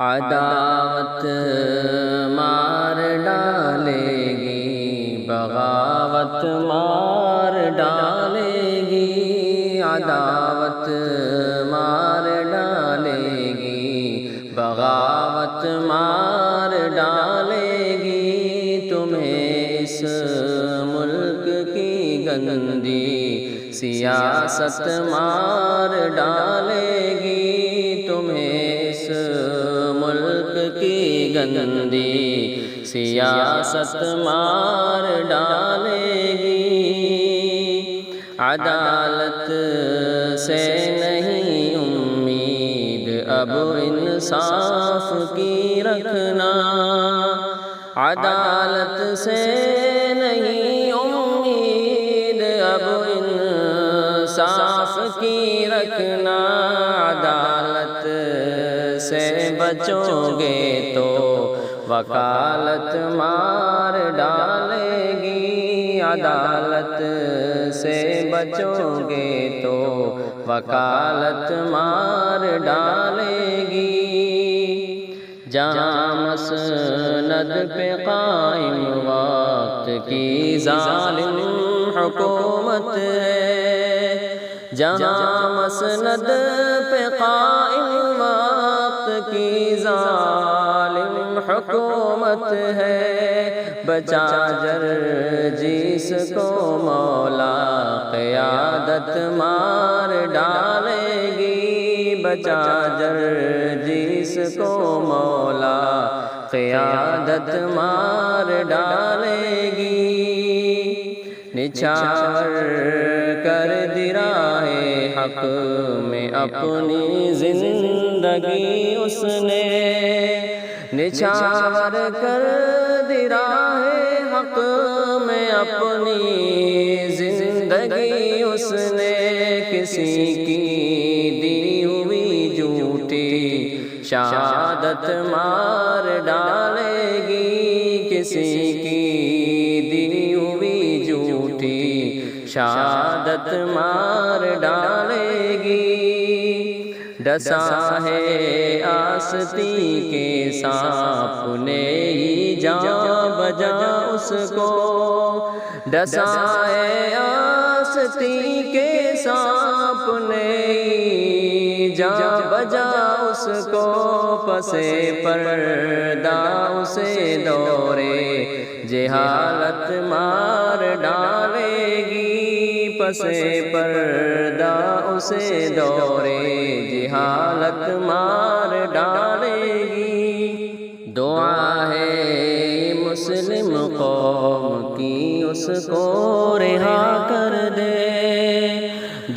عداوت مار ڈالے گی، بغاوت مار ڈالے گی، عداوت مار ڈالے گی، بغاوت مار ڈالے گی، تمہیں اس ملک کی گندی سیاست مار ڈالے گی، تمہیں اس ملک کی گندی سیاست مار ڈالے گی۔ عدالت سے نہیں امید اب انصاف کی رکھنا، عدالت سے نہیں امید اب انصاف کی رکھنا، عدالت سے بچو گے تو وکالت مار ڈالے گی، عدالت سے بچو گے تو وکالت مار ڈالے گی۔ جہاں مسند پہ قائم وقت کی ظالم حکومت ہے، جہاں مسند پہ قائم وقت کی ظالم حکومت ہے، بچا جس کو مولا قیادت مار ڈالے گی، بچا جس کو مولا قیادت مار ڈالے گی۔ نچھاور کر دی راہ حق میں اپنی زندگی اس نے، نچھاور کر دی راہ حق میں اپنی زندگی اس نے، کسی کی دی ہوئی جھوٹی شہادت مار ڈالے گی، کسی کی دی ہوئی جھوٹی شہادت مار ڈالے گی۔ ڈسا ہے آستی کے سانپ نے ہی جاں بجا اس کو، ڈسا ہے آستی کے سانپ نے ہی جاں بجا اس کو، پسے پردہ اسے دورے جہالت مار ڈالے گی، پسے پردہ اسے دورے جہالت مار ڈالے گی۔ دعا ہے مسلم قوم کی اس کو رہا کر دے،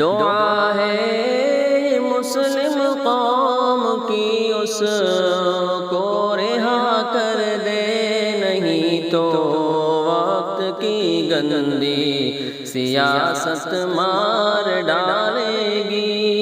دعا ہے مسلم قوم کی اس کو رہا کر دے، نہیں تو وقت کی گندی سیاست مار ڈالے گی،